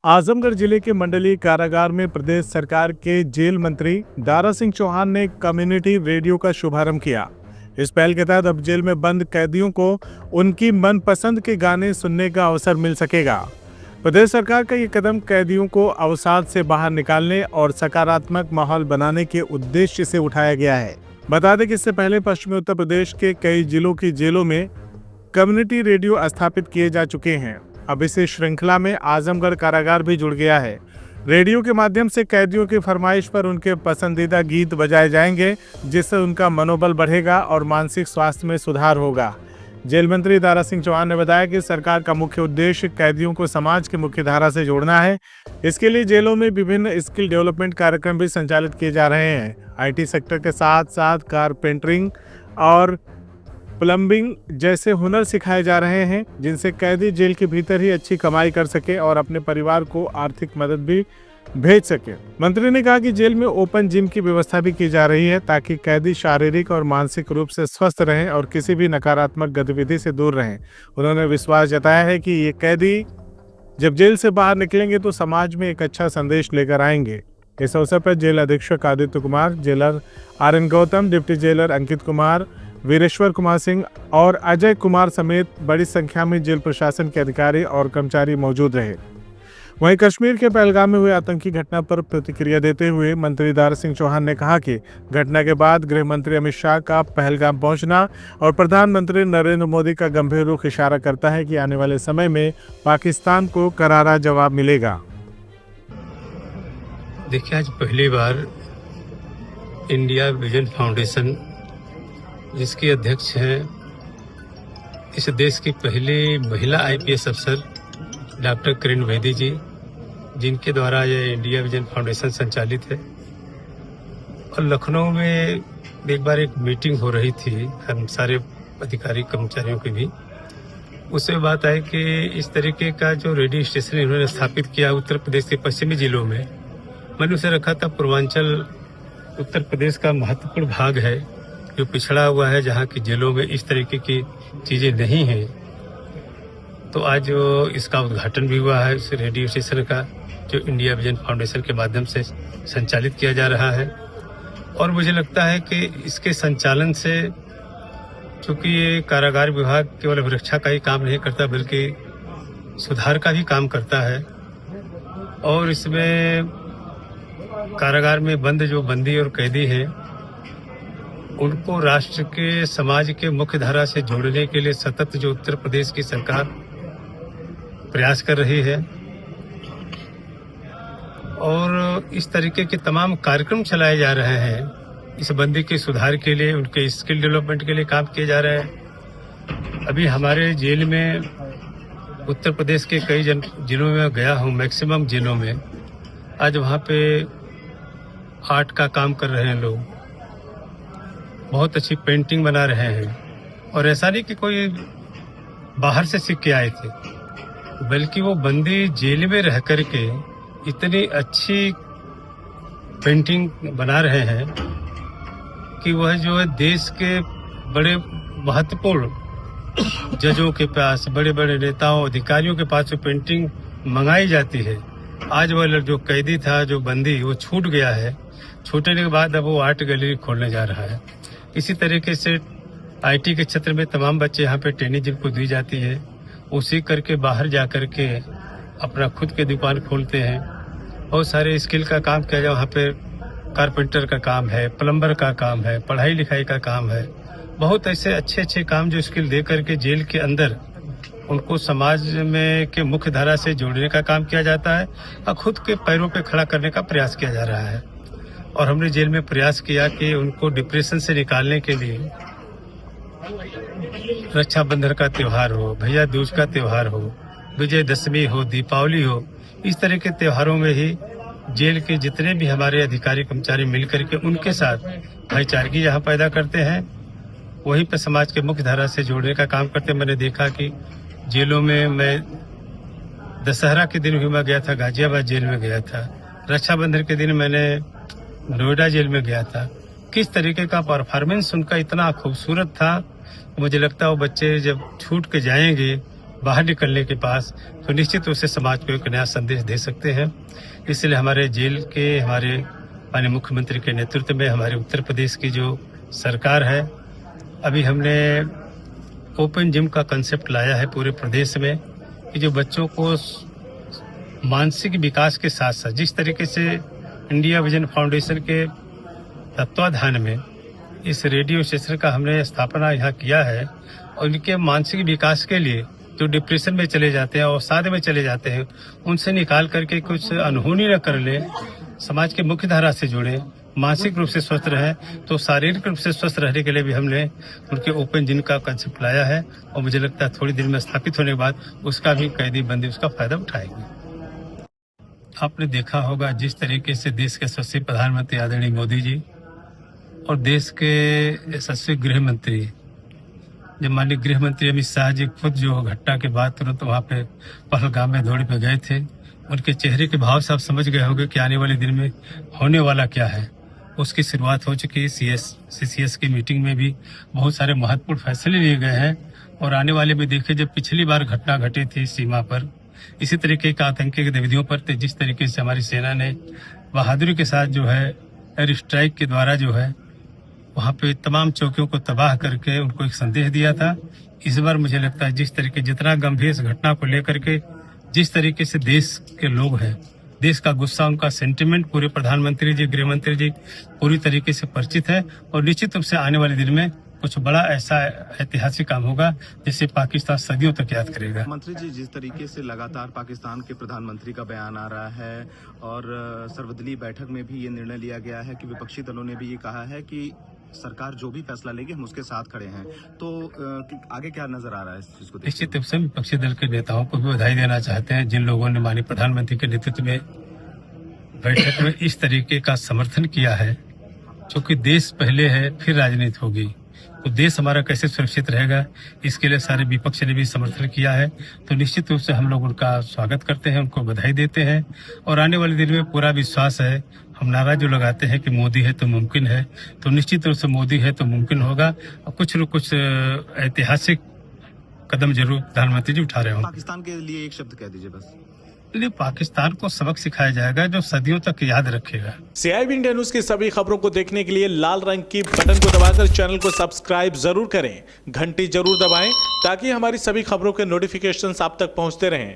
आजमगढ़ जिले के मंडलीय कारागार में प्रदेश सरकार के जेल मंत्री दारा सिंह चौहान ने कम्युनिटी रेडियो का शुभारंभ किया। इस पहल के तहत अब जेल में बंद कैदियों को उनकी मनपसंद के गाने सुनने का अवसर मिल सकेगा। प्रदेश सरकार का ये कदम कैदियों को अवसाद से बाहर निकालने और सकारात्मक माहौल बनाने के उद्देश्य से उठाया गया है। बता दें कि इससे पहले पश्चिमी उत्तर प्रदेश के कई जिलों की जेलों में कम्युनिटी रेडियो स्थापित किए जा चुके हैं। अब इस श्रृंखला में आजमगढ़ कारागार भी जुड़ गया है। रेडियो के माध्यम से कैदियों की फरमाइश पर उनके पसंदीदा गीत बजाए जाएंगे, जिससे उनका मनोबल बढ़ेगा और मानसिक स्वास्थ्य में सुधार होगा। जेल मंत्री दारा सिंह चौहान ने बताया कि सरकार का मुख्य उद्देश्य कैदियों को समाज की मुख्य धारा से जोड़ना है। इसके लिए जेलों में विभिन्न स्किल डेवलपमेंट कार्यक्रम भी संचालित किए जा रहे हैं। IT सेक्टर के साथ साथ कारपेंटरिंग और प्लम्बिंग जैसे हुनर सिखाए जा रहे हैं, जिनसे कैदी जेल के भीतर ही अच्छी कमाई कर सके और अपने परिवार को आर्थिक मदद भी भेज सके। मंत्री ने कहा कि जेल में ओपन जिम की व्यवस्था भी की जा रही है, ताकि कैदी शारीरिक और मानसिक रूप से स्वस्थ रहें और किसी भी नकारात्मक गतिविधि से दूर रहें। उन्होंने विश्वास जताया है कि ये कैदी जब जेल से बाहर निकलेंगे तो समाज में एक अच्छा संदेश लेकर आएंगे। इस अवसर पर जेल अधीक्षक Aditya Kumar, jailer RN Gautam, deputy jailer Ankit Kumar, Veereshwar Kumar Singh और अजय कुमार समेत बड़ी संख्या में जेल प्रशासन के अधिकारी और कर्मचारी मौजूद रहे। वहीं कश्मीर के पहलगाम में हुए आतंकी घटना पर प्रतिक्रिया देते हुए मंत्री दारा सिंह चौहान ने कहा कि घटना के बाद गृह मंत्री अमित शाह का पहलगाम पहुंचना और प्रधानमंत्री नरेंद्र मोदी का गंभीर रुख इशारा करता है कि आने वाले समय में पाकिस्तान को करारा जवाब मिलेगा। देखिए, आज पहली बार इंडिया विजन फाउंडेशन, जिसके अध्यक्ष हैं इस देश की पहली महिला IPS अफसर डॉक्टर किरण बेदी जी, जिनके द्वारा ये इंडिया विजन फाउंडेशन संचालित है। और लखनऊ में एक बार एक मीटिंग हो रही थी हम सारे अधिकारी कर्मचारियों की भी। उससे बात आई कि इस तरीके का जो रेडियो स्टेशन इन्होंने स्थापित किया उत्तर प्रदेश के पश्चिमी जिलों में। मैंने उसे रखा था पूर्वांचल उत्तर प्रदेश का महत्वपूर्ण भाग है, जो पिछड़ा हुआ है, जहाँ की जेलों में इस तरीके की चीज़ें नहीं हैं। तो आज इसका उद्घाटन भी हुआ है इस रेडियो स्टेशन का, जो इंडिया विजन फाउंडेशन के माध्यम से संचालित किया जा रहा है। और मुझे लगता है कि इसके संचालन से, चूँकि ये कारागार विभाग केवल अभिरक्षा का ही काम नहीं करता, बल्कि सुधार का भी काम करता है। और इसमें कारागार में बंद जो बंदी और कैदी हैं, उनको राष्ट्र के समाज के मुख्य धारा से जोड़ने के लिए सतत जो उत्तर प्रदेश की सरकार प्रयास कर रही है और इस तरीके के तमाम कार्यक्रम चलाए जा रहे हैं। इस बंदी के सुधार के लिए, उनके स्किल डेवलपमेंट के लिए काम किए जा रहे हैं। अभी हमारे जेल में उत्तर प्रदेश के कई जिलों में गया हूँ, मैक्सिमम जिलों में आज वहाँ पे आर्ट का काम कर रहे हैं लोग, बहुत अच्छी पेंटिंग बना रहे हैं। और ऐसा नहीं कि कोई बाहर से सीख के आए थे, बल्कि वो बंदी जेल में रह कर के इतनी अच्छी पेंटिंग बना रहे हैं कि वह जो है देश के बड़े महत्वपूर्ण जजों के पास, बड़े बड़े नेताओं, अधिकारियों के पास जो पेंटिंग मंगाई जाती है, आज वह जो कैदी था, जो बंदी, वो छूट गया है। छूटने के बाद अब वो आर्ट गैलरी खोलने जा रहा है। इसी तरीके से IT के क्षेत्र में तमाम बच्चे यहाँ पे ट्रेनिंग जिनको दी जाती है, वो सीख करके बाहर जा करके अपना खुद की दुकान खोलते हैं। बहुत सारे स्किल का काम किया जाए, वहाँ पे कारपेंटर का काम है, प्लम्बर का काम है, पढ़ाई लिखाई का काम है। बहुत ऐसे अच्छे अच्छे काम जो स्किल दे करके जेल के अंदर उनको समाज में के मुख्य धारा से जोड़ने का काम किया जाता है और खुद के पैरों पे खड़ा करने का प्रयास किया जा रहा है। और हमने जेल में प्रयास किया कि उनको डिप्रेशन से निकालने के लिए रक्षाबंधन का त्यौहार हो, भैया दूज का त्यौहार हो, विजयदशमी हो, दीपावली हो, इस तरह के त्योहारों में ही जेल के जितने भी हमारे अधिकारी कर्मचारी मिलकर के उनके साथ भाईचारगी जहाँ पैदा करते हैं, वहीं पर समाज के मुख्य धारा से जोड़ने का काम करते हैं। मैंने देखा कि जेलों में, मैं दशहरा के दिन भी मैं गया था, गाजियाबाद जेल में गया था। रक्षाबंधन के दिन मैंने नोएडा जेल में गया था। किस तरीके का परफॉर्मेंस उनका इतना खूबसूरत था, मुझे लगता है वो बच्चे जब छूट के जाएंगे बाहर निकलने के पास, तो निश्चित रूप से समाज को एक नया संदेश दे सकते हैं। इसलिए हमारे जेल के, हमारे माननीय मुख्यमंत्री के नेतृत्व में हमारे उत्तर प्रदेश की जो सरकार है, अभी हमने ओपन जिम का कंसेप्ट लाया है पूरे प्रदेश में, कि जो बच्चों को मानसिक विकास के साथ साथ, जिस तरीके से इंडिया विजन फाउंडेशन के तत्वाधान में इस रेडियो स्टेशन का हमने स्थापना यहाँ किया है, और उनके मानसिक विकास के लिए जो डिप्रेशन में चले जाते हैं और साधे में चले जाते हैं, उनसे निकाल करके कुछ अनहोनी न कर ले, समाज के मुख्य धारा से जुड़े, मानसिक रूप से स्वस्थ रहे, तो शारीरिक रूप से स्वस्थ रहने के लिए भी हमने उनके ओपन जिम का कंसेप्ट लाया है। और मुझे लगता है थोड़ी देर में स्थापित होने के बाद उसका भी कैदी बंदी उसका फायदा उठाएंगे। आपने देखा होगा जिस तरीके से देश के यशस्वी प्रधानमंत्री आदरणीय मोदी जी और देश के यशस्वी गृह मंत्री, जब माननीय गृह मंत्री अमित शाह जी खुद जो घटना के बाद तुरंत वहाँ पे पहलगाम में दौड़ पे गए थे, उनके चेहरे के भाव से आप समझ गए होंगे कि आने वाले दिन में होने वाला क्या है। उसकी शुरुआत हो चुकी है। CCS की मीटिंग में भी बहुत सारे महत्वपूर्ण फैसले लिए गए हैं, और आने वाले में देखिए, जब पिछली बार घटना घटी थी सीमा पर इसी तरीके का आतंकी गतिविधियों पर, जिस तरीके से हमारी सेना ने बहादुरी के साथ जो है एयर स्ट्राइक के द्वारा जो है वहाँ पे तमाम चौकियों को तबाह करके उनको एक संदेश दिया था, इस बार मुझे लगता है जिस तरीके, जितना गंभीर इस घटना को लेकर के जिस तरीके से देश के लोग हैं, देश का गुस्सा, उनका सेंटिमेंट पूरे प्रधानमंत्री जी, गृह मंत्री जी पूरी तरीके से परिचित है, और निश्चित रूप से आने वाले दिन में कुछ बड़ा ऐसा ऐतिहासिक काम होगा जिसे पाकिस्तान सदियों तक याद करेगा। मंत्री जी, जिस तरीके से लगातार पाकिस्तान के प्रधानमंत्री का बयान आ रहा है, और सर्वदलीय बैठक में भी ये निर्णय लिया गया है कि विपक्षी दलों ने भी ये कहा है कि सरकार जो भी फैसला लेगी हम उसके साथ खड़े हैं, तो आगे क्या नजर आ रहा है इस चीज को? निश्चित रूप से विपक्षी दल के नेताओं को भी बधाई देना चाहते हैं, जिन लोगों ने माननीय प्रधानमंत्री के नेतृत्व में बैठक में इस तरीके का समर्थन किया है। क्योंकि देश पहले है, फिर राजनीति होगी, तो देश हमारा कैसे सुरक्षित रहेगा, इसके लिए सारे विपक्ष ने भी समर्थन किया है। तो निश्चित रूप से हम लोग उनका स्वागत करते हैं, उनको बधाई देते हैं, और आने वाले दिन में पूरा विश्वास है। हम नारा जो लगाते हैं कि मोदी है तो मुमकिन है, तो निश्चित रूप से मोदी है तो मुमकिन होगा, और कुछ न कुछ ऐतिहासिक कदम जरूर प्रधानमंत्री जी उठा रहे होंगे। पाकिस्तान के लिए एक शब्द कह दीजिए बस। इसलिए पाकिस्तान को सबक सिखाया जाएगा जो सदियों तक याद रखेगा। CIB इंडिया न्यूज की सभी खबरों को देखने के लिए लाल रंग की बटन को दबाकर चैनल को सब्सक्राइब जरूर करें, घंटी जरूर दबाएं ताकि हमारी सभी खबरों के नोटिफिकेशंस आप तक पहुंचते रहें।